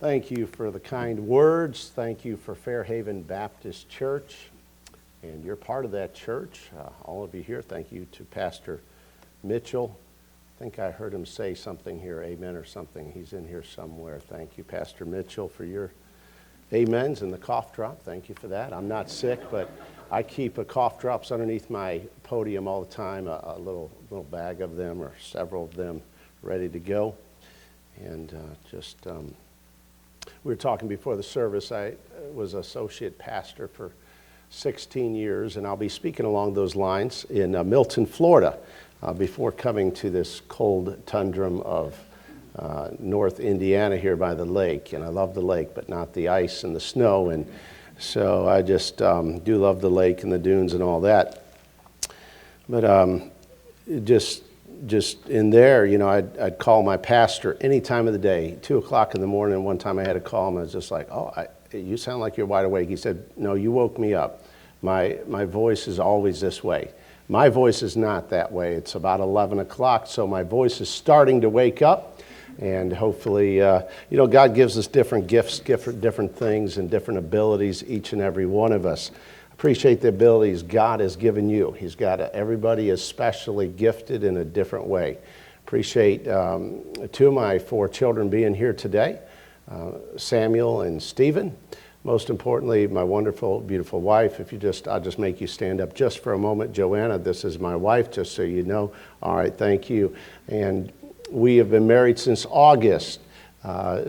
Thank you for the kind words. Thank you for Fairhaven Baptist Church. And you're part of that church. All of you here, thank you to Pastor Mitchell. I think I heard him say something here, amen or something. He's in here somewhere. Thank you, Pastor Mitchell, for your amens and the cough drop. Thank you for that. I'm not sick, but I keep a cough drops underneath my podium all the time, a little bag of them or several of them ready to go. And we were talking before the service. I was associate pastor for 16 years, and I'll be speaking along those lines in Milton, Florida, before coming to this cold tundra of North Indiana here by the lake. And I love the lake, but not the ice and the snow. And so I just do love the lake and the dunes and all that. But just in there, you know, I'd call my pastor any time of the day, 2 o'clock in the morning. One time I had to call him. I was just like, you sound like you're wide awake. He said, no, you woke me up. My voice is always this way. My voice is not that way. It's about 11 o'clock, so my voice is starting to wake up. And hopefully, God gives us different gifts, different things, and different abilities, each and every one of us. Appreciate the abilities God has given you. He's got everybody is specially gifted in a different way. Appreciate 2 of my 4 children being here today, Samuel and Stephen. Most importantly, my wonderful, beautiful wife. I'll just make you stand up just for a moment. Joanna, this is my wife, just so you know. All right, thank you. And we have been married since August. I'm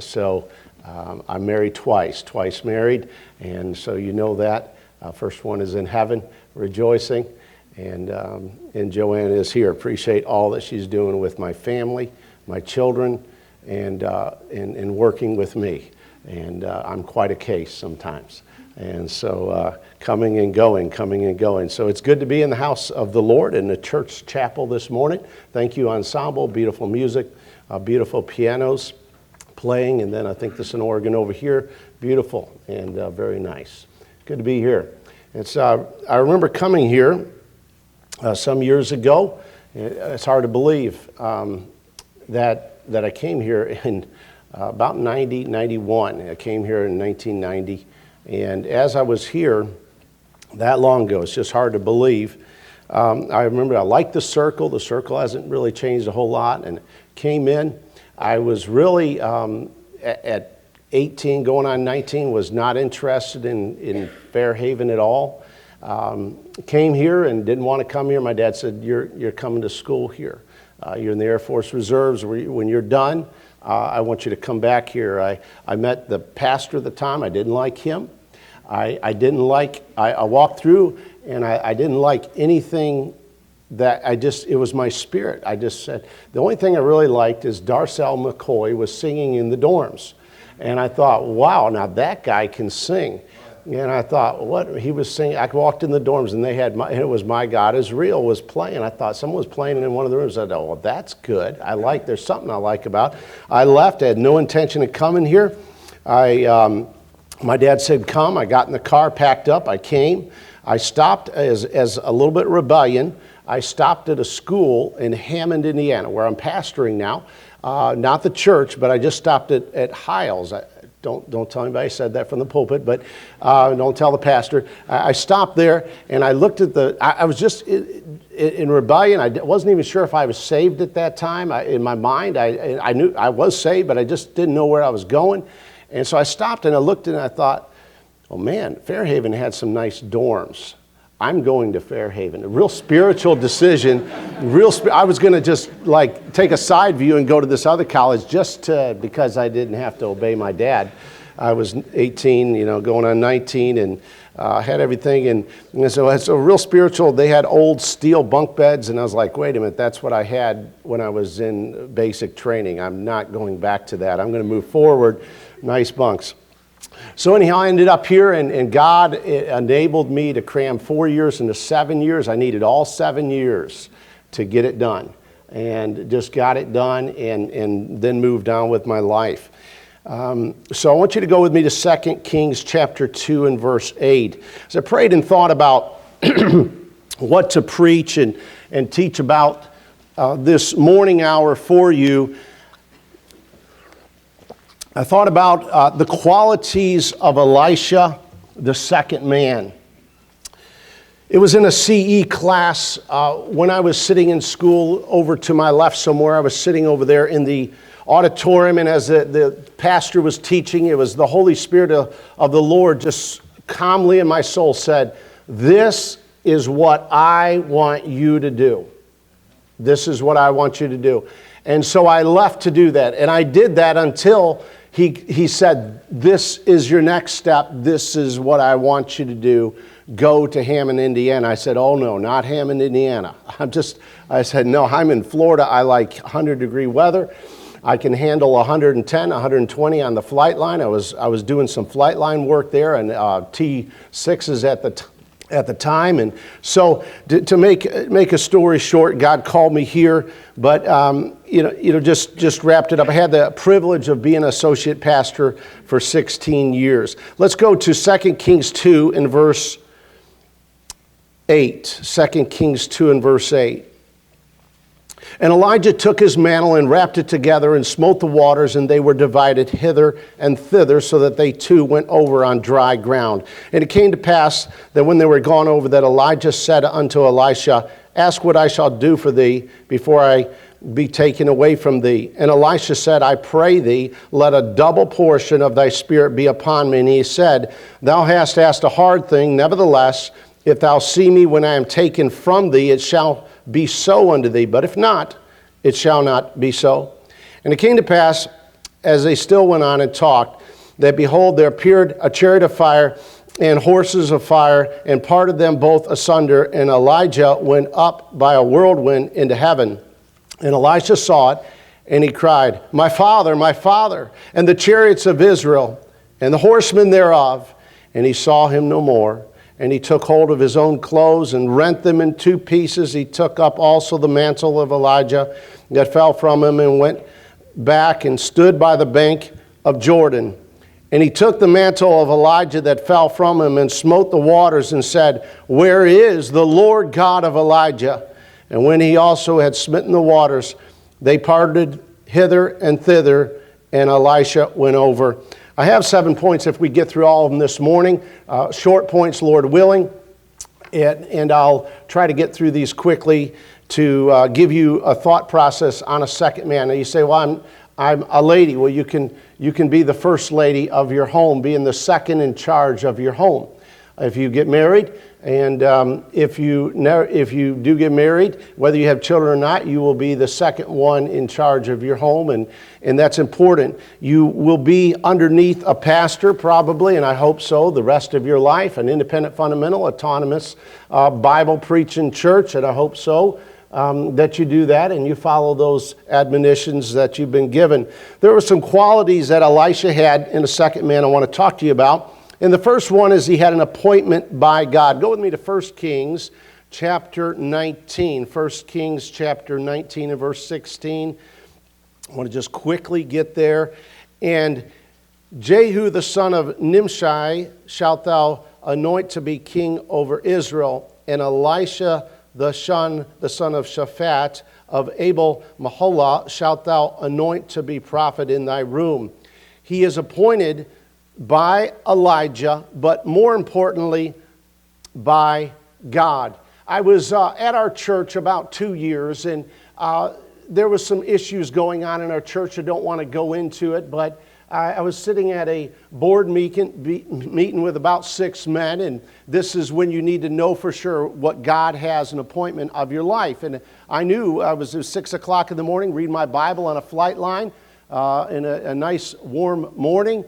married twice married, and so you know that. First one is in heaven, rejoicing, and Joanna is here. Appreciate all that she's doing with my family, my children, and working with me. And I'm quite a case sometimes. And so coming and going. So it's good to be in the house of the Lord in the church chapel this morning. Thank you, ensemble, beautiful music, beautiful pianos playing, and then I think there's an organ over here, beautiful and very nice. Good to be here. I remember coming here some years ago. It's hard to believe that I came here in about 91. I came here in 1990. And as I was here that long ago, it's just hard to believe. I remember I liked the circle. The circle hasn't really changed a whole lot. And came in. I was really, at 18, going on 19, was not interested in Fairhaven at all. Came here and didn't want to come here. My dad said, you're coming to school here. You're in the Air Force Reserves. When you're done, I want you to come back here. I met the pastor at the time. I didn't like him. I walked through and I didn't like anything it was my spirit. I just said, the only thing I really liked is Darcel McCoy was singing in the dorms. And I thought, wow, now that guy can sing. And I thought, what he was singing, I walked in the dorms and it was My God Is Real was playing. I thought someone was playing in one of the rooms. I thought, well, that's good. There's something I like about it. I left. I had no intention of coming here. My dad said, come. I got in the car, packed up. I came. I stopped as a little bit rebellion. I stopped at a school in Hammond, Indiana, where I'm pastoring now. Not the church, but I just stopped at Hiles. Don't tell anybody I said that from the pulpit, but don't tell the pastor. I stopped there and I looked at I was just in rebellion. I wasn't even sure if I was saved at that time. In my mind, I knew I was saved, but I just didn't know where I was going. And so I stopped and I looked and I thought, oh man, Fairhaven had some nice dorms. I'm going to Fairhaven. A real spiritual decision. I was going to just take a side view and go to this other college because I didn't have to obey my dad. I was 18, going on 19, and had everything. And so it's a real spiritual. They had old steel bunk beds, and I was like, wait a minute, that's what I had when I was in basic training. I'm not going back to that. I'm going to move forward. Nice bunks. So anyhow, I ended up here, and God enabled me to cram 4 years into 7 years. I needed all 7 years to get it done, and just got it done, and then moved on with my life. So I want you to go with me to 2 Kings chapter 2 and verse 8. As I prayed and thought about what to preach and teach about this morning hour for you, I thought about the qualities of Elisha, the second man. It was in a CE class when I was sitting in school over to my left somewhere. I was sitting over there in the auditorium, and as the pastor was teaching, it was the Holy Spirit of the Lord just calmly in my soul said, "This is what I want you to do. This is what I want you to do." And so I left to do that, and I did that until he said, "This is your next step. This is what I want you to do. Go to Hammond, Indiana." I said, "Oh no, not Hammond, Indiana." I said, "No, I'm in Florida. I like 100-degree weather. I can handle 110, 120 on the flight line." I was doing some flight line work there, and T6s at the time. And so to make a story short, God called me here, but just wrapped it up. I had the privilege of being an associate pastor for 16 years. Let's go to 2 Kings 2 and verse 8. 2 Kings 2 and verse 8. "And Elijah took his mantle and wrapped it together and smote the waters, and they were divided hither and thither, so that they too went over on dry ground. And it came to pass that when they were gone over, that Elijah said unto Elisha, Ask what I shall do for thee before I be taken away from thee. And Elisha said, I pray thee, let a double portion of thy spirit be upon me. And he said, Thou hast asked a hard thing, nevertheless, if thou see me when I am taken from thee, it shall be so unto thee, but if not, it shall not be so. And it came to pass, as they still went on and talked, that behold, there appeared a chariot of fire and horses of fire, and parted them both asunder, and Elijah went up by a whirlwind into heaven. And Elisha saw it, and he cried, my father, and the chariots of Israel, and the horsemen thereof. And he saw him no more. And he took hold of his own clothes and rent them in two pieces. He took up also the mantle of Elijah that fell from him, and went back and stood by the bank of Jordan. And he took the mantle of Elijah that fell from him and smote the waters and said, Where is the Lord God of Elijah? And when he also had smitten the waters, they parted hither and thither, and Elisha went over. I have 7 points if we get through all of them this morning. Short points, Lord willing. And I'll try to get through these quickly to give you a thought process on a second man. Now you say, well, I'm a lady. Well, you can be the first lady of your home, being the second in charge of your home. If you get married, and if you do get married, whether you have children or not, you will be the second one in charge of your home, and that's important. You will be underneath a pastor probably, and I hope so, the rest of your life, an independent, fundamental, autonomous, Bible-preaching church, and I hope so. That you do that and you follow those admonitions that you've been given. There were some qualities that Elisha had in a second man I want to talk to you about. And the first one is he had an appointment by God. Go with me to 1 Kings chapter 19. 1 Kings chapter 19 and verse 16. I want to just quickly get there. And Jehu the son of Nimshi shalt thou anoint to be king over Israel, and Elisha the son of Shaphat of Abel Maholah shalt thou anoint to be prophet in thy room. He is appointed by Elijah, but more importantly, by God. I was at our church about 2 years, and there was some issues going on in our church. I don't want to go into it, but I was sitting at a board meeting with about 6 men, and this is when you need to know for sure what God has an appointment of your life. And I knew it was 6 o'clock in the morning, reading my Bible on a flight line in a nice warm morning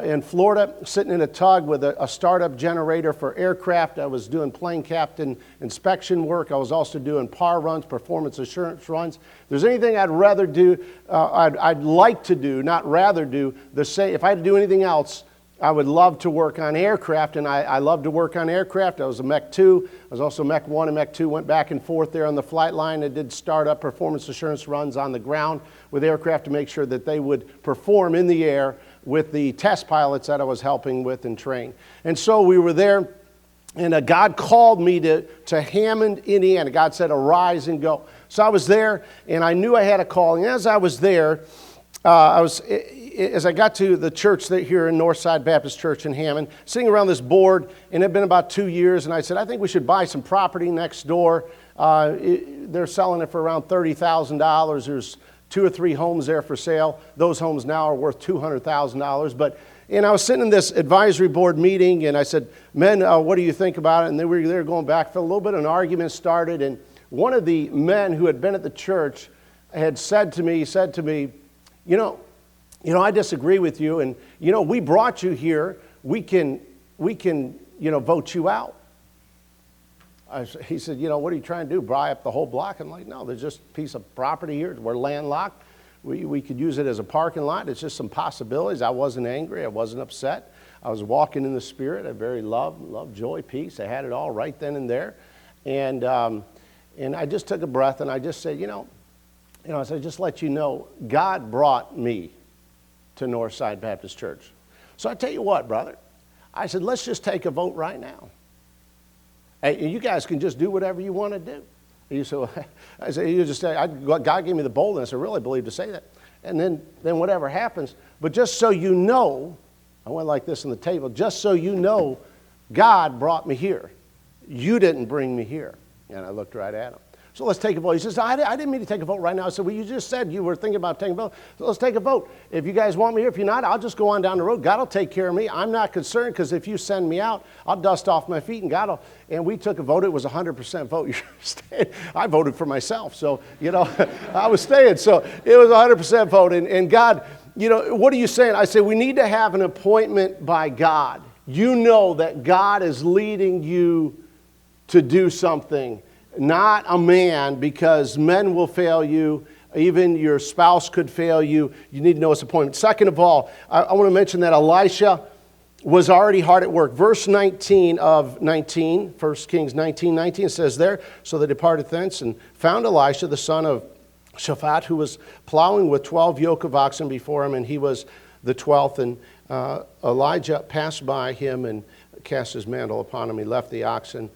in Florida, sitting in a tug with a startup generator for aircraft. I was doing plane captain inspection work. I was also doing PAR runs, performance assurance runs. If there's anything I'd rather do, I'd like to do, not rather do, if I had to do anything else, I would love to work on aircraft, and I love to work on aircraft. I was a Mech 2. I was also Mech 1 and Mech 2, went back and forth there on the flight line. I did startup performance assurance runs on the ground with aircraft to make sure that they would perform in the air with the test pilots that I was helping with and train. And so we were there, and God called me to Hammond, Indiana. God said, arise and go. So I was there, and I knew I had a calling. As I was there, as I got to the church here in Northside Baptist Church in Hammond, sitting around this board, and it had been about 2 years, and I said, I think we should buy some property next door. They're selling it for around $30,000. There's 2 or 3 homes there for sale. Those homes now are worth $200,000. And I was sitting in this advisory board meeting, and I said, men, what do you think about it? And they were going back. For a little bit, an argument started, and one of the men who had been at the church had said to me, you know, I disagree with you, and, we brought you here. We can, vote you out. He said, what are you trying to do, buy up the whole block? I'm like, no, there's just a piece of property here. We're landlocked. We could use it as a parking lot. It's just some possibilities. I wasn't angry. I wasn't upset. I was walking in the Spirit. I very love, joy, peace. I had it all right then and there. And I just took a breath, and I just said, I said, just let you know, God brought me to Northside Baptist Church. So I tell you what, brother. I said, let's just take a vote right now. Hey, you guys can just do whatever you want to do. I said, you just say, God gave me the boldness, I really believe, to say that. And then whatever happens. But just so you know, I went like this on the table, just so you know, God brought me here. You didn't bring me here. And I looked right at him. So let's take a vote. He says, I didn't mean to take a vote right now. I said, well, you just said you were thinking about taking a vote. So let's take a vote. If you guys want me here, if you're not, I'll just go on down the road. God will take care of me. I'm not concerned, because if you send me out, I'll dust off my feet, and God will. And we took a vote. It was a 100% vote. You understand? I voted for myself. So, I was staying. So it was a 100% vote. And God, what are you saying? I say, we need to have an appointment by God. You know that God is leading you to do something. Not a man, because men will fail you. Even your spouse could fail you. You need to know his appointment. Second of all, I want to mention that Elisha was already hard at work. Verse 19 of 19, 1 Kings 19:19 says there, so they departed thence and found Elisha, the son of Shaphat, who was plowing with 12 yoke of oxen before him, and he was the 12th. And Elijah passed by him and cast his mantle upon him. He left the oxen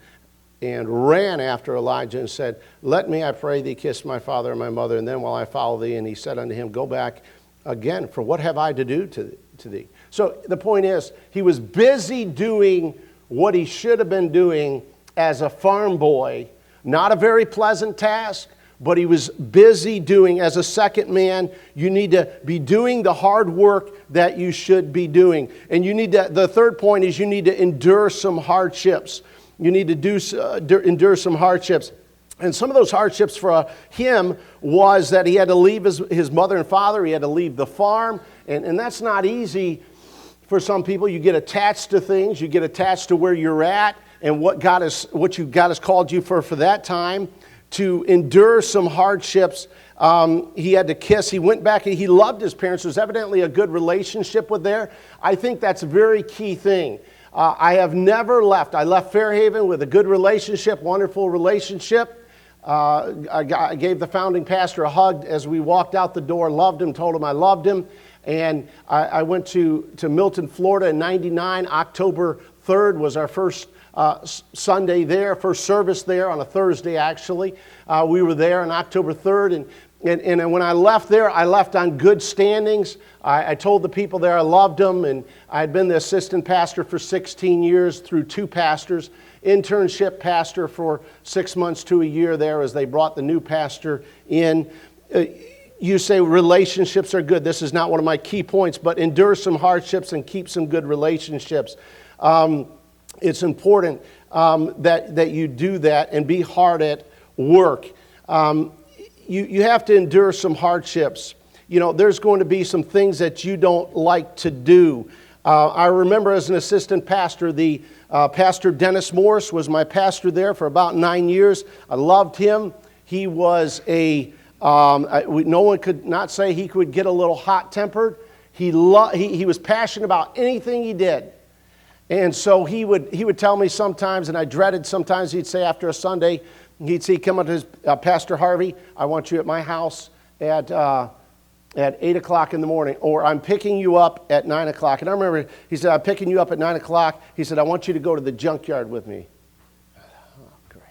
and ran after Elijah and said, let me, I pray thee, kiss my father and my mother, and then will I follow thee. And he said unto him, go back again, for what have I to do to thee? So the point is, he was busy doing what he should have been doing as a farm boy. Not a very pleasant task, but he was busy doing. As a second man, you need to be doing the hard work that you should be doing. And the third point is, you need to endure some hardships. You need to endure some hardships. And some of those hardships for him was that he had to leave his mother and father. He had to leave the farm. And that's not easy for some people. You get attached to things. You get attached to where you're at and what God has called you for that time. To endure some hardships. He had to kiss. He went back and he loved his parents. There's evidently a good relationship with there. I think that's a very key thing. I have never left. I left Fairhaven with a good relationship, wonderful relationship. I gave the founding pastor a hug as we walked out the door, loved him, told him I loved him. And I went to Milton, Florida in '99. October 3rd was our first Sunday there, first service there on a Thursday actually. We were there on October 3rd. And when I left there, I left on good standings. I told the people there I loved them, and I had been the assistant pastor for 16 years through 2 pastors, internship pastor for 6 months to a year there as they brought the new pastor in. You say relationships are good. This is not one of my key points, but endure some hardships and keep some good relationships. It's important that you do that and be hard at work. You have to endure some hardships. There's going to be some things that you don't like to do. I remember as an assistant pastor, Pastor Dennis Morris was my pastor there for about 9 years. I loved him. He was no one could not say he could get a little hot-tempered. He was passionate about anything he did. And so he would tell me sometimes, and I dreaded sometimes, he'd say after a Sunday, he'd come up to his Pastor Harvey, I want you at my house at 8 o'clock in the morning, or I'm picking you up at 9 o'clock. And I remember he said, I'm picking you up at 9 o'clock. He said, I want you to go to the junkyard with me. Oh, great.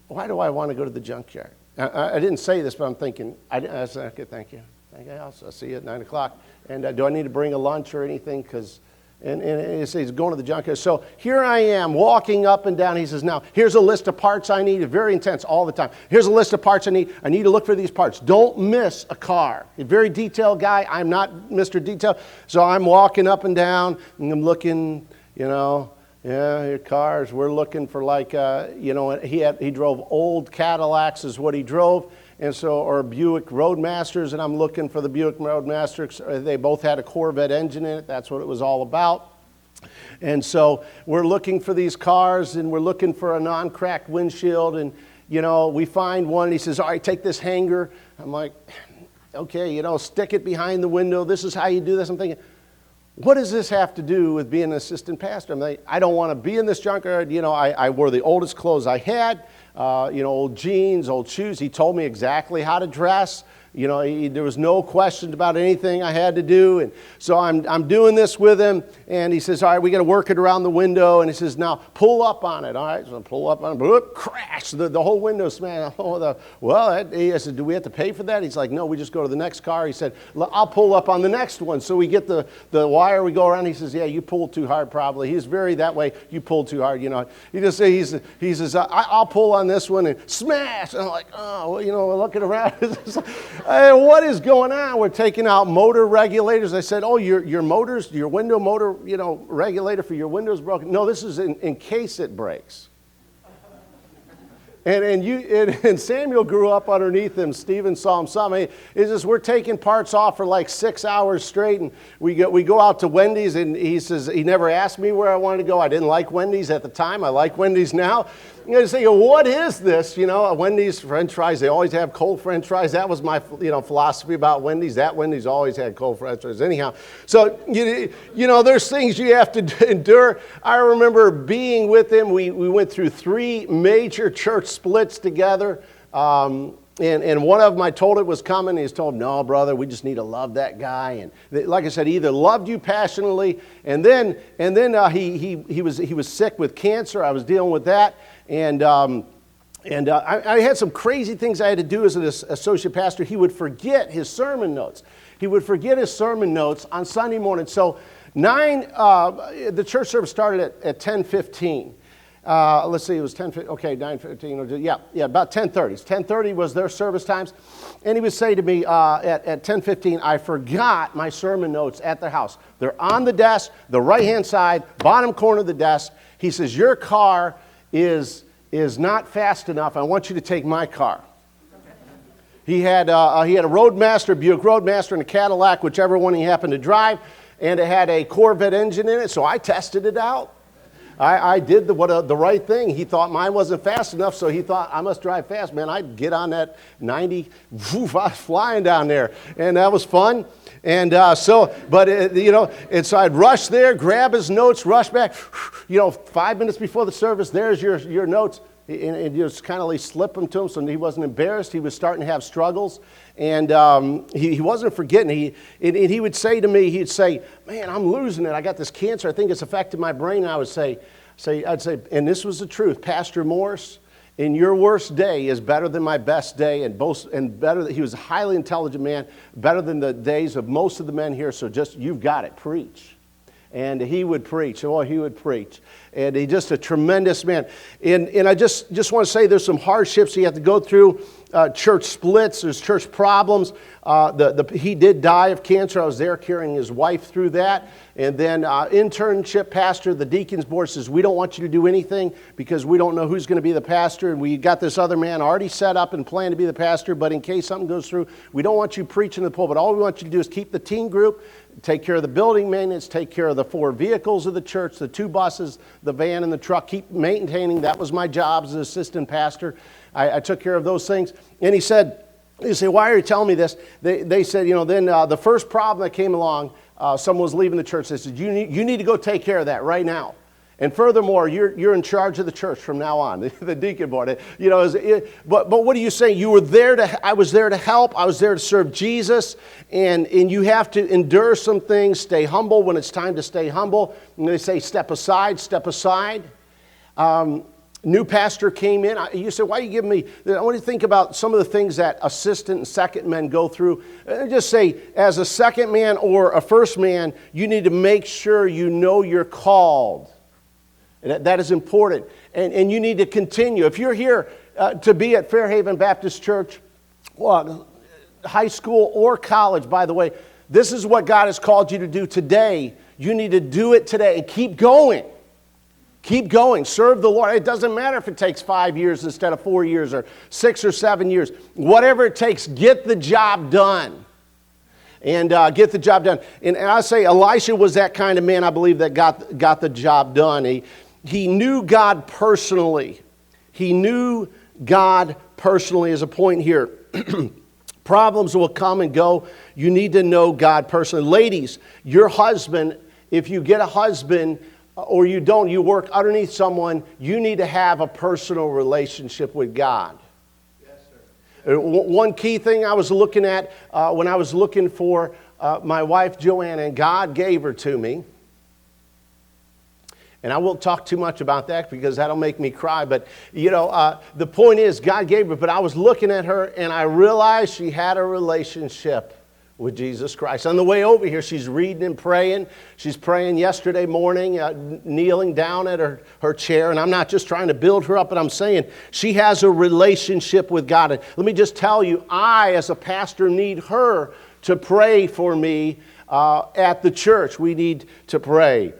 Why do I want to go to the junkyard? I didn't say this, but I'm thinking, I said, okay, thank you. Okay, I'll see you at 9 o'clock. And do I need to bring a lunch or anything? And he says, he's going to the junkyard. So here I am walking up and down. He says, now, here's a list of parts I need. It's very intense all the time. Here's a list of parts I need. I need to look for these parts. Don't miss a car. A very detailed guy. I'm not Mr. Detail. So I'm walking up and down, and I'm looking, yeah, your cars. We're looking for he drove old Cadillacs is what he drove. And so, or Buick Roadmasters, and I'm looking for the Buick Roadmasters. They both had a Corvette engine in it. That's what it was all about. And so we're looking for these cars, and we're looking for a non-cracked windshield. And, we find one. And he says, all right, take this hanger. I'm like, okay, stick it behind the window. This is how you do this. I'm thinking, what does this have to do with being an assistant pastor? I'm like, I don't want to be in this junkyard. I wore the oldest clothes I had. Old jeans, old shoes. He told me exactly how to dress. There was no question about anything I had to do. And so I'm doing this with him. And he says, all right, we got to work it around the window. And he says, now pull up on it. All right, so I pull up on it. Whoop, crash. The whole window smashed. I said, do we have to pay for that? He's like, no, we just go to the next car. He said, I'll pull up on the next one. So we get the wire, we go around. He says, yeah, you pulled too hard probably. He's very that way. You pulled too hard. He just says, he says, I'll pull on this one and smash. And I'm like, looking around. Hey, what is going on? We're taking out motor regulators. I said, oh, your motors, your window motor, regulator for your window's broken. No, this is in case it breaks. And Samuel grew up underneath him. Stephen saw him some. It's just we're taking parts off for like 6 hours straight, and we go out to Wendy's, and he says he never asked me where I wanted to go. I didn't like Wendy's at the time. I like Wendy's now. I say, what is this? Wendy's French fries. They always have cold French fries. That was my philosophy about Wendy's. That Wendy's always had cold French fries. Anyhow, so there's things you have to endure. I remember being with him. We went through 3 major church splits together. And one of them I told it was coming. He's told him, no, brother, we just need to love that guy. And like I said, he either loved you passionately, and then he was sick with cancer. I was dealing with that. And I had some crazy things I had to do as an associate pastor. He would forget his sermon notes. He would forget his sermon notes on Sunday morning. So the church service started at 10:15. Let's see, it was 10:15. Okay, 9:15. Yeah, about 10:30. 10:30 was their service times. And he would say to me at 10:15, I forgot my sermon notes at the house. They're on the desk, the right-hand side, bottom corner of the desk. He says, your car is not fast enough. I want you to take my car. He had a Roadmaster, Buick Roadmaster, and a Cadillac, whichever one he happened to drive, and it had a Corvette engine in it, so I tested it out. I did the right thing. He thought mine wasn't fast enough, so he thought I must drive fast. Man, I'd get on that 90, I was flying down there, and that was fun. And so I'd rush there, grab his notes, rush back. 5 minutes before the service, there's your notes. And just kind of slip them to him so he wasn't embarrassed. He was starting to have struggles. And he wasn't forgetting. He would say to me, he'd say, man, I'm losing it. I got this cancer. I think it's affected my brain. And I would say, and this was the truth, Pastor Morris, in your worst day is better than my best day, and better. He was a highly intelligent man, better than the days of most of the men here. So just, you've got it, preach. And he would preach. Oh, he would preach. And he's just a tremendous man. And I just want to say there's some hardships you have to go through. Church splits, there's church problems. He did die of cancer. I was there carrying his wife through that. And then internship pastor, the deacons board says, we don't want you to do anything because we don't know who's going to be the pastor. And we got this other man already set up and planned to be the pastor. But in case something goes through, we don't want you preaching in the pulpit. All we want you to do is keep the teen group, take care of the building maintenance, take care of the 4 vehicles of the church, the 2 buses, the van and the truck, keep maintaining. That was my job as an assistant pastor. I took care of those things. And he said, why are you telling me this? They said, then the first problem that came along, someone was leaving the church. They said, you need to go take care of that right now. And furthermore, you're in charge of the church from now on, the deacon board. But what are you saying? I was there to help. I was there to serve Jesus. And you have to endure some things, stay humble when it's time to stay humble. And they say, step aside, step aside. new pastor came in. You said, why are you giving me, I want you to think about some of the things that assistant and second men go through. And just say, as a second man or a first man, you need to make sure you know you're called. And that is important. And you need to continue. If you're here to be at Fairhaven Baptist Church, well, high school or college, by the way, this is what God has called you to do today. You need to do it today and keep going. Keep going. Serve the Lord. It doesn't matter if it takes 5 years instead of 4 years or 6 or 7 years. Whatever it takes, get the job done. And get the job done. And I say Elisha was that kind of man, I believe, that got the job done. He knew God personally. He knew God personally is a point here. Problems will come and go. You need to know God personally. Ladies, your husband, if you get a husband or you don't, you work underneath someone, you need to have a personal relationship with God. Yes, sir. One key thing I was looking at when I was looking for my wife Joanna, and God gave her to me. And I won't talk too much about that because that'll make me cry. But, the point is, God gave her. But I was looking at her, and I realized she had a relationship with Jesus Christ. On the way over here, she's reading and praying. She's praying yesterday morning, kneeling down at her chair. And I'm not just trying to build her up, but I'm saying she has a relationship with God. And let me just tell you, I, as a pastor, need her to pray for me at the church. We need to pray.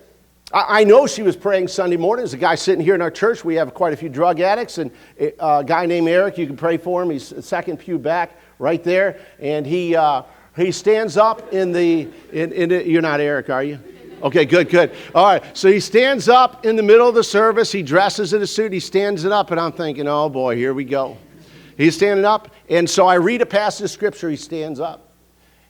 I know she was praying Sunday morning. There's a guy sitting here in our church. We have quite a few drug addicts, and a guy named Eric, you can pray for him. He's second pew back right there, and he stands up in the, you're not Eric, are you? Okay, good. All right, so he stands up in the middle of the service. He dresses in a suit. He stands it up, and I'm thinking, oh boy, here we go. He's standing up, and so I read a passage of Scripture. He stands up.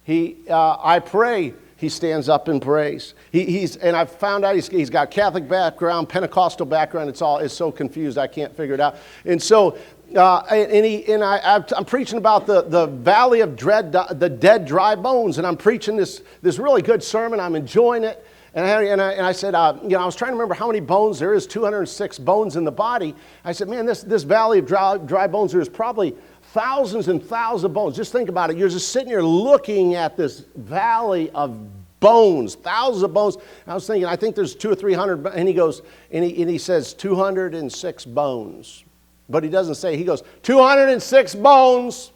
I pray. He stands up and prays. And I've found out he's got Catholic background, Pentecostal background. It's so confused I can't figure it out. And so, I'm preaching about the valley of the dead dry bones, and I'm preaching this really good sermon. I'm enjoying it. And I said, I was trying to remember how many bones there is. 206 bones in the body. I said, man, this valley of dry bones, there's probably thousands and thousands of bones. Just think about it. You're just sitting here looking at this valley of bones, thousands of bones. And I was thinking, I think there's 200 or 300. And he goes, and he says 206 bones. But he doesn't say, he goes, 206 bones.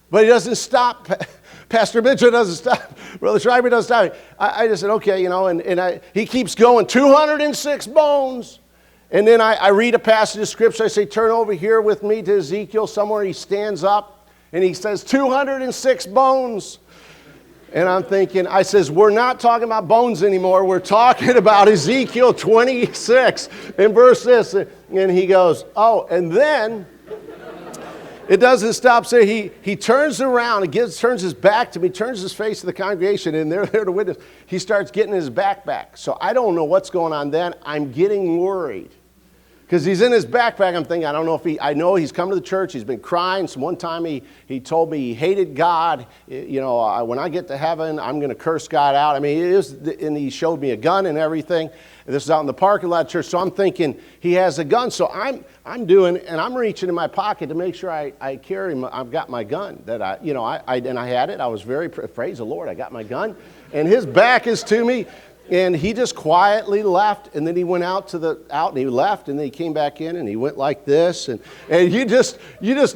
But he doesn't stop. Pastor Mitchell doesn't stop. Brother Schreiber doesn't stop. I just said, okay, and he keeps going, 206 bones. And then I read a passage of Scripture. I say, turn over here with me to Ezekiel. Somewhere he stands up and he says, 206 bones. And I'm thinking, I says, we're not talking about bones anymore. We're talking about Ezekiel 26 and verse this. And he goes, oh, and then it doesn't stop. So he turns around and turns his back to me, turns his face to the congregation, and they're there to witness. He starts getting his backpack. So I don't know what's going on then. I'm getting worried. Because he's in his backpack, I'm thinking, I know he's come to the church, he's been crying. So one time he told me he hated God. When I get to heaven, I'm going to curse God out. And he showed me a gun and everything. And this is out in the parking lot of church. So I'm thinking he has a gun. So I'm reaching in my pocket to make sure I carry I've got my gun. That I had it. I was very, praise the Lord, I got my gun. And his back is to me. And he just quietly left, and then he went out and he left, and then he came back in, and he went like this, and you just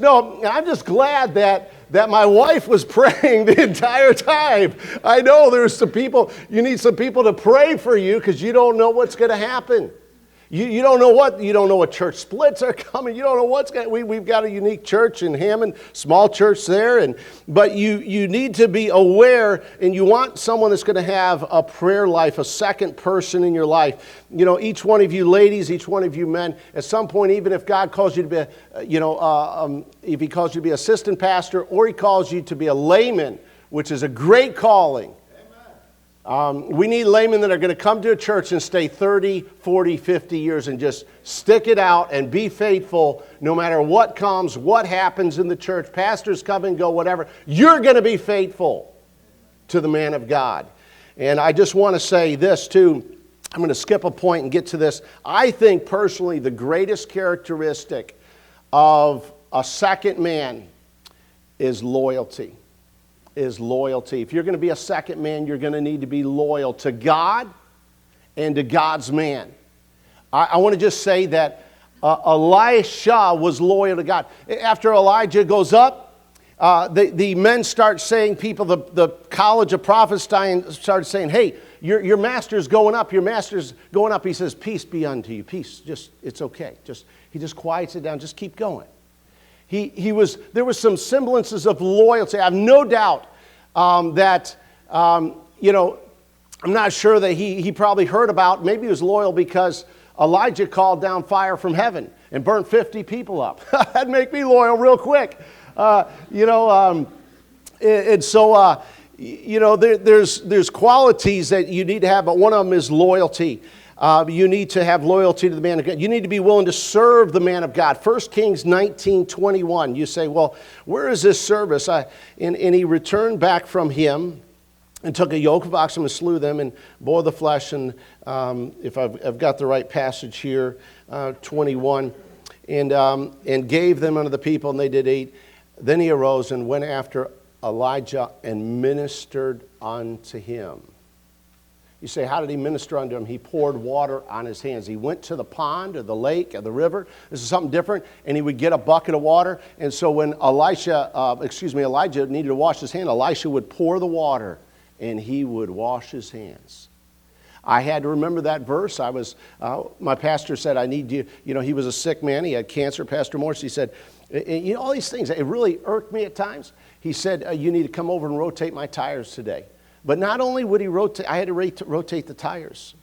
know. I'm just glad that my wife was praying the entire time. I know there's some people. You need some people to pray for you because you don't know what's going to happen. You don't know what church splits are coming. You don't know what's going. We've got a unique church in Hammond, small church there, but you need to be aware, and you want someone that's going to have a prayer life, a second person in your life. Each one of you ladies, each one of you men, at some point, even if God calls you to be, if He calls you to be assistant pastor, or He calls you to be a layman, which is a great calling. We need laymen that are going to come to a church and stay 30, 40, 50 years and just stick it out and be faithful no matter what comes, what happens in the church. Pastors come and go, whatever. You're going to be faithful to the man of God. And I just want to say this too. I'm going to skip a point and get to this. I think personally the greatest characteristic of a second man is loyalty. Is loyalty. If you're going to be a second man, you're going to need to be loyal to God and to God's man. I want to just say that Elisha was loyal to God. After Elijah goes up, the men start saying, the college of prophets started saying, hey, your master's going up, your master's going up. He says, peace be unto you, peace, it's okay. He just quiets it down, just keep going. There was some semblances of loyalty. I have no doubt that, I'm not sure that he probably heard about, maybe he was loyal because Elijah called down fire from heaven and burnt 50 people up. That'd make me loyal real quick. There's qualities that you need to have, but one of them is loyalty. You need to have loyalty to the man of God. You need to be willing to serve the man of God. 1 Kings 19:21. You say, well, where is this service? And he returned back from him and took a yoke of oxen and slew them and bore the flesh. And if I've got the right passage here, 21, and gave them unto the people, and they did eat. Then he arose and went after Elijah and ministered unto him. You say, how did he minister unto him? He poured water on his hands. He went to the pond or the lake or the river. This is something different. And he would get a bucket of water. And so when Elijah needed to wash his hand, Elisha would pour the water and he would wash his hands. I had to remember that verse. My pastor said, I need you. He was a sick man. He had cancer, Pastor Morse. He said, all these things, it really irked me at times. He said, you need to come over and rotate my tires today. But not only would he rotate, I had to rotate the tires.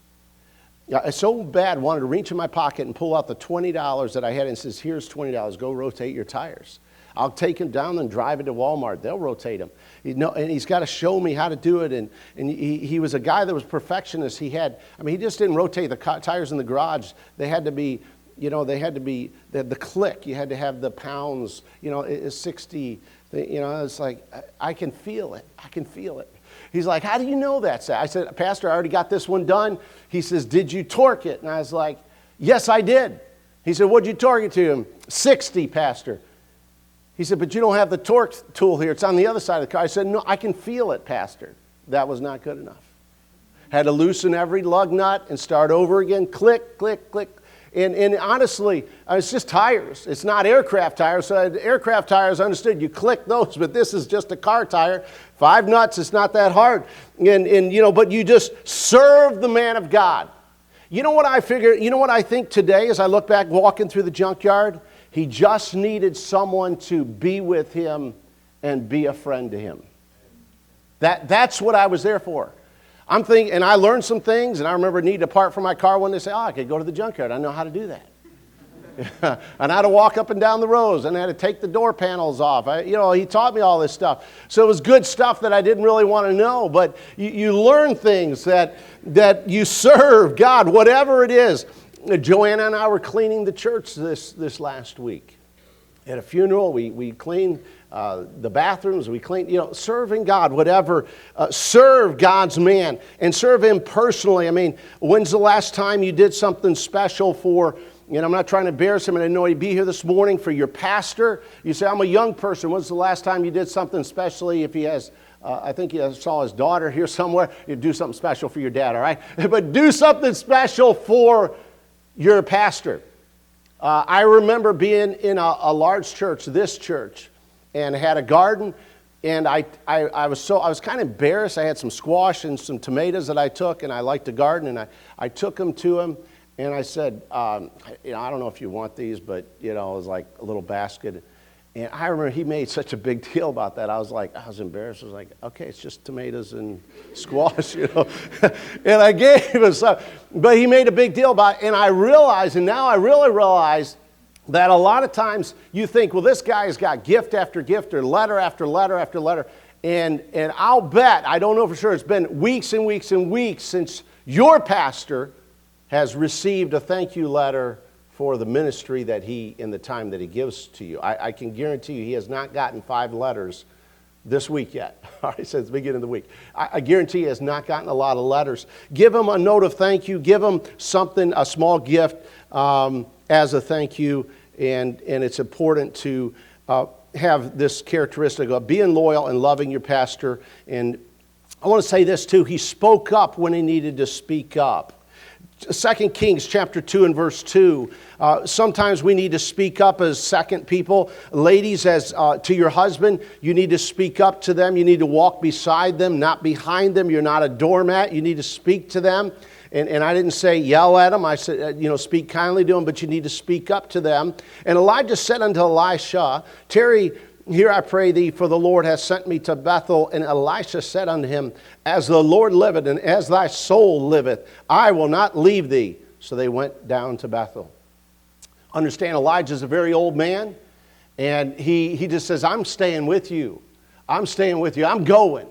I so bad wanted to reach in my pocket and pull out the $20 that I had and says, here's $20, go rotate your tires. I'll take him down and drive it to Walmart. They'll rotate him. And he's got to show me how to do it. And he was a guy that was perfectionist. He just didn't rotate the tires in the garage. They had to be, the click. You had to have the pounds, it's 60. It's like, I can feel it. I can feel it. He's like, how do you know that? I said, Pastor, I already got this one done. He says, did you torque it? And I was like, yes, I did. He said, what'd you torque it to him? 60, Pastor. He said, but you don't have the torque tool here. It's on the other side of the car. I said, no, I can feel it, Pastor. That was not good enough. Had to loosen every lug nut and start over again. Click, click, click. And honestly, it's just tires. It's not aircraft tires. So aircraft tires, I understood you click those, but this is just a car tire. 5 nuts, it's not that hard. But you just serve the man of God. You know what I think today as I look back walking through the junkyard? He just needed someone to be with him and be a friend to him. That's what I was there for. I'm thinking, and I learned some things, and I remember needing to part for my car one day and say, I could go to the junkyard. I know how to do that. And I had to walk up and down the rows, and I had to take the door panels off. He taught me all this stuff. So it was good stuff that I didn't really want to know, but you learn things that you serve God, whatever it is. Joanna and I were cleaning the church this last week. At a funeral, we cleaned the bathrooms, we cleaned, serving God, whatever. Serve God's man and serve him personally. When's the last time you did something special for, I'm not trying to embarrass him, and I know he'd be here this morning, for your pastor. You say, I'm a young person. When's the last time you did something especially? If he has, I think he saw his daughter here somewhere, you'd do something special for your dad, all right? But do something special for your pastor. I remember being in a large church, this church, and had a garden, and I was kind of embarrassed. I had some squash and some tomatoes that I took, and I liked the garden, and I took them to him, and I said, I don't know if you want these, but it was like a little basket. And I remember he made such a big deal about that. I was embarrassed. I was like, okay, it's just tomatoes and squash, And I gave him some, but he made a big deal about it. And I realized, and now I really realize, that a lot of times you think, well, this guy's got gift after gift or letter after letter after letter. And I'll bet, I don't know for sure, it's been weeks and weeks and weeks since your pastor has received a thank you letter for the ministry that in the time that he gives to you. I can guarantee you he has not gotten 5 letters this week yet. All right, so it's the beginning of the week. I guarantee he has not gotten a lot of letters. Give him a note of thank you. Give him something, a small gift as a thank you. And it's important to have this characteristic of being loyal and loving your pastor. And I want to say this too. He spoke up when he needed to speak up. 2 Kings chapter 2 and verse 2. Sometimes we need to speak up as second people. Ladies, as to your husband, you need to speak up to them. You need to walk beside them, not behind them. You're not a doormat. You need to speak to them. And I didn't say yell at them. I said, speak kindly to them, but you need to speak up to them. And Elijah said unto Elisha, tarry here, I pray thee, for the Lord has sent me to Bethel. And Elisha said unto him, as the Lord liveth, and as thy soul liveth, I will not leave thee. So they went down to Bethel. Understand, Elijah's a very old man, and he just says, I'm staying with you. I'm staying with you. I'm going.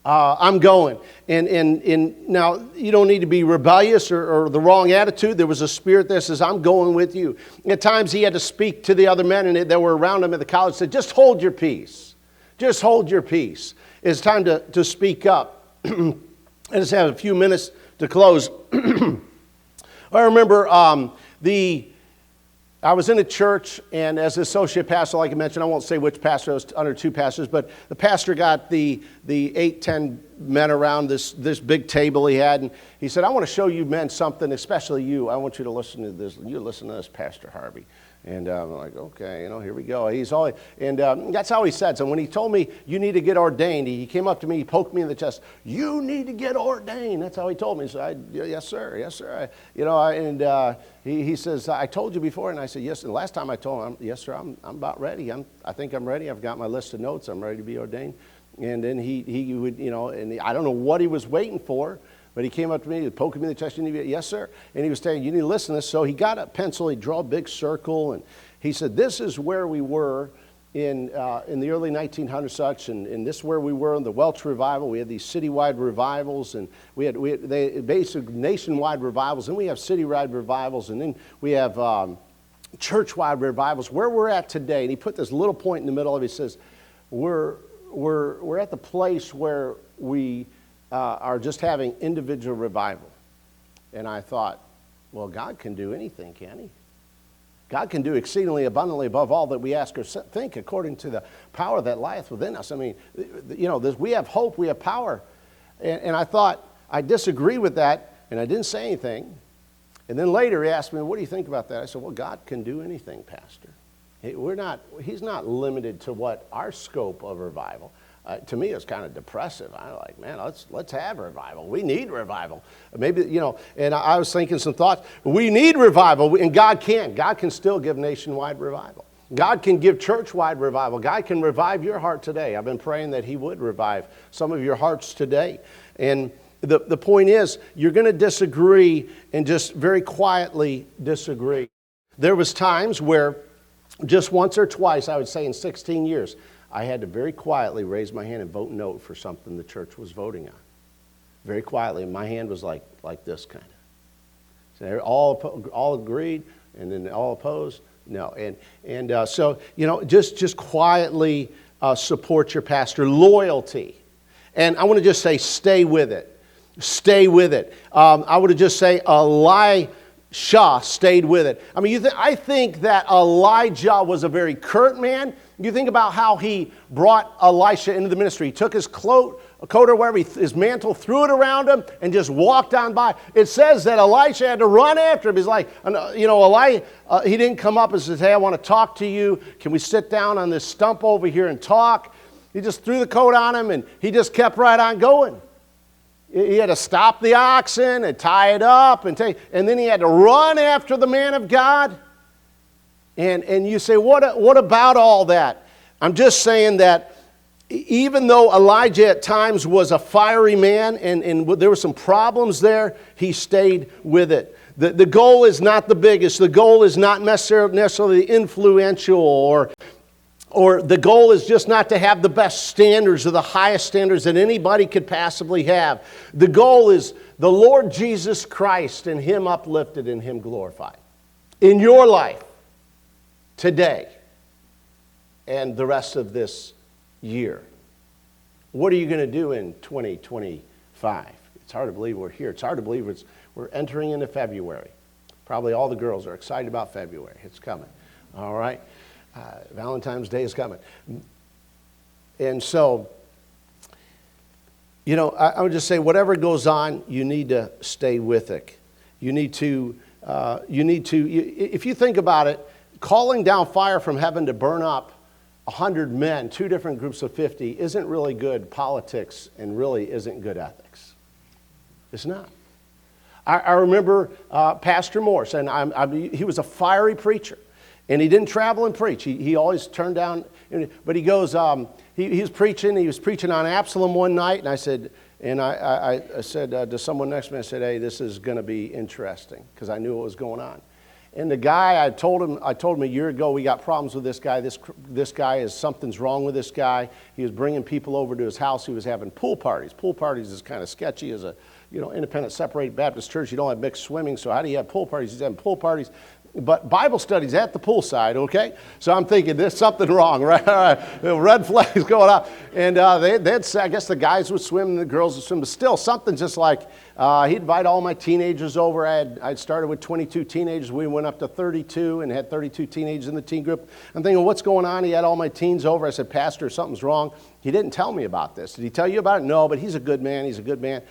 I'm going. And now, you don't need to be rebellious or the wrong attitude. There was a spirit that says, I'm going with you. At times, he had to speak to the other men that were around him at the college, said, just hold your peace. Just hold your peace. It's time to speak up. I just have a few minutes to close. I remember I was in a church, and as associate pastor, like I mentioned, I won't say which pastor, I was under two pastors, but the pastor got the 8-10 men around this big table he had, and he said, I want to show you men something, especially you. I want you to listen to this. You listen to this, Pastor Harvey. And I'm like, okay, here we go. That's how he said. So when he told me, you need to get ordained, he came up to me, he poked me in the chest. You need to get ordained. That's how he told me. So yes, sir. He says, I told you before. And I said, yes. And last time I told him, yes, sir, I'm about ready. I think I'm ready. I've got my list of notes. I'm ready to be ordained. And then he would, and I don't know what he was waiting for. But he came up to me, he poked me in the chest, yes, sir. And he was saying, you need to listen to this. So he got a pencil, he drew a big circle, and he said, this is where we were in the early 1900s such, and this is where we were in the Welsh revival. We had these citywide revivals, and we had basic nationwide revivals, and we have citywide revivals, and then we have church-wide revivals. Where we're at today, and he put this little point in the middle of it, he says, we're at the place where we are just having individual revival. And I thought, well, God can do anything, can he? God can do exceedingly abundantly above all that we ask or think, according to the power that lieth within us. I mean, we have hope, we have power. And I thought, I disagree with that, and I didn't say anything. And then later he asked me, what do you think about that? I said, well, God can do anything, Pastor. He's not limited to what our scope of revival. To me, it's kind of depressive. I'm like, man, let's have revival. We need revival. Maybe, and I was thinking some thoughts. We need revival, and God can. God can still give nationwide revival. God can give church-wide revival. God can revive your heart today. I've been praying that he would revive some of your hearts today. And the point is, you're going to disagree and just very quietly disagree. There was times where just once or twice, I would say in 16 years, I had to very quietly raise my hand and vote no for something the church was voting on. Very quietly. My hand was like this kind of. So all agreed, and then all opposed? No. So, just quietly support your pastor. Loyalty. And I want to just say, stay with it. Stay with it. I would just say, Elisha stayed with it. I mean, I think that Elijah was a very curt man. You think about how he brought Elisha into the ministry. He took his coat or whatever, his mantle, threw it around him, and just walked on by. It says that Elisha had to run after him. He's like, he didn't come up and says, hey, I want to talk to you. Can we sit down on this stump over here and talk? He just threw the coat on him, and he just kept right on going. He had to stop the oxen and tie it up, and then he had to run after the man of God. And you say, what about all that? I'm just saying that even though Elijah at times was a fiery man and there were some problems there, he stayed with it. The goal is not the biggest. The goal is not necessarily influential, or the goal is just not to have the best standards or the highest standards that anybody could possibly have. The goal is the Lord Jesus Christ and him uplifted and him glorified in your life today and the rest of this year. What are you going to do in 2025? It's hard to believe we're here. It's hard to believe we're entering into February. Probably all the girls are excited about February. It's coming. All right? Valentine's Day is coming. And so, I would just say whatever goes on, you need to stay with it. You need to, if you think about it, calling down fire from heaven to burn up 100 men, 2 different groups of 50, isn't really good politics and really isn't good ethics. It's not. I remember Pastor Morse, and he was a fiery preacher, and he didn't travel and preach. He always turned down, but he goes, he was preaching on Absalom one night, and I said to someone next to me, I said, hey, this is going to be interesting, because I knew what was going on. And the guy, I told him a year ago, we got problems with this guy. This guy something's wrong with this guy. He was bringing people over to his house. He was having pool parties. Pool parties is kind of sketchy as a, independent separated Baptist church. You don't have mixed swimming, so how do you have pool parties? He's having pool parties. But Bible studies at the poolside, okay? So I'm thinking there's something wrong, right? All right. Red flags going up. And I guess the guys would swim and the girls would swim. But still, something just like he'd invite all my teenagers over. I'd started with 22 teenagers. We went up to 32 and had 32 teenagers in the teen group. I'm thinking, what's going on? He had all my teens over. I said, Pastor, something's wrong. He didn't tell me about this. Did he tell you about it? No, but he's a good man. He's a good man.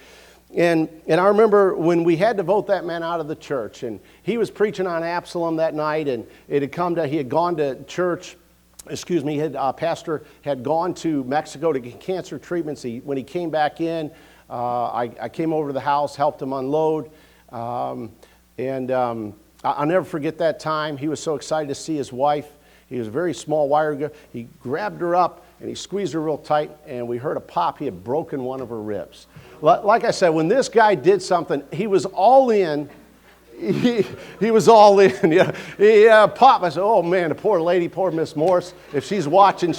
And I remember when we had to vote that man out of the church, and he was preaching on Absalom that night, and he had gone to church, pastor had gone to Mexico to get cancer treatments. When he came back in, I came over to the house, helped him unload, I'll never forget that time. He was so excited to see his wife. He was a very small wire girl. He grabbed her up, and he squeezed her real tight, and we heard a pop. He had broken one of her ribs. Like I said, when this guy did something, he was all in. He was all in. He popped. I said, oh, man, the poor lady, poor Miss Morse. If she's watching,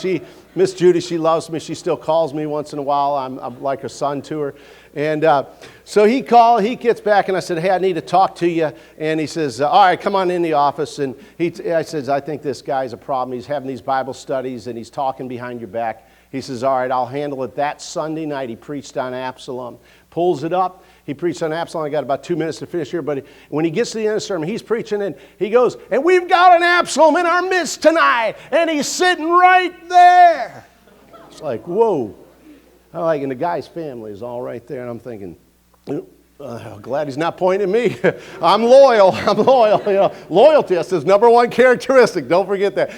Miss Judy, she loves me. She still calls me once in a while. I'm like a son to her. And so he gets back, and I said, hey, I need to talk to you. And he says, all right, come on in the office. And I says, I think this guy's a problem. He's having these Bible studies, and he's talking behind your back. He says, all right, I'll handle it. That Sunday night, he preached on Absalom. Pulls it up. He preached on Absalom. I got about 2 minutes to finish here, but when he gets to the end of the sermon, he's preaching, and he goes, and we've got an Absalom in our midst tonight, and he's sitting right there. It's like, whoa. And the guy's family is all right there, and I'm thinking, glad he's not pointing at me. I'm loyal. Loyalty, that's his number one characteristic. Don't forget that.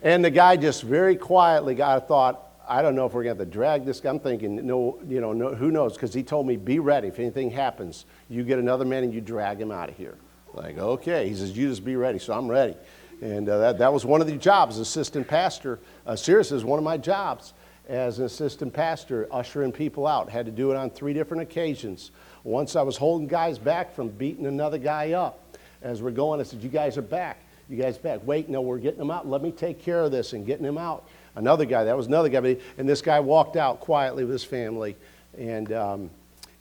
And the guy just very quietly got a thought, I don't know if we're going to have to drag this guy. I'm thinking, no, who knows? Because he told me, be ready. If anything happens, you get another man and you drag him out of here. Like, okay. He says, you just be ready. So I'm ready. And that was one of the jobs, assistant pastor. Seriously, it was one of my jobs as an assistant pastor, ushering people out. Had to do it on 3 different occasions. Once I was holding guys back from beating another guy up. As we're going, I said, you guys are back. You guys back. Wait, no, we're getting them out. Let me take care of this, and getting him out. That was another guy. And this guy walked out quietly with his family, and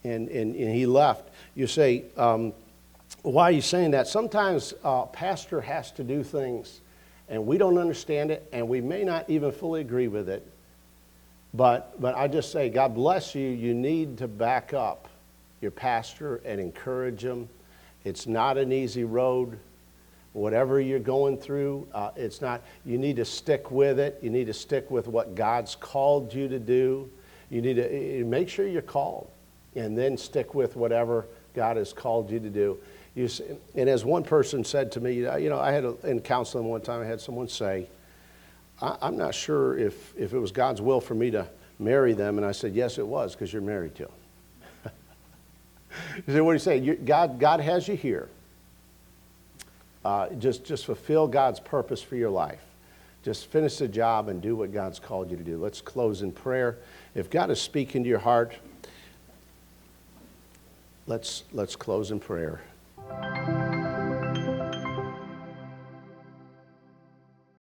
he left. You say, why are you saying that? Sometimes a pastor has to do things, and we don't understand it, and we may not even fully agree with it. But I just say, God bless you. You need to back up your pastor and encourage him. It's not an easy road. Whatever you're going through, it's not. You need to stick with it. You need to stick with what God's called you to do. You need to make sure you're called, and then stick with whatever God has called you to do. And as one person said to me, I had in counseling one time, I had someone say, I'm not sure if it was God's will for me to marry them. And I said, yes, it was, because you're married to them. He said, what do you say? God has you here. Just fulfill God's purpose for your life. Just finish the job and do what God's called you to do. Let's close in prayer. If God is speaking to your heart, let's close in prayer.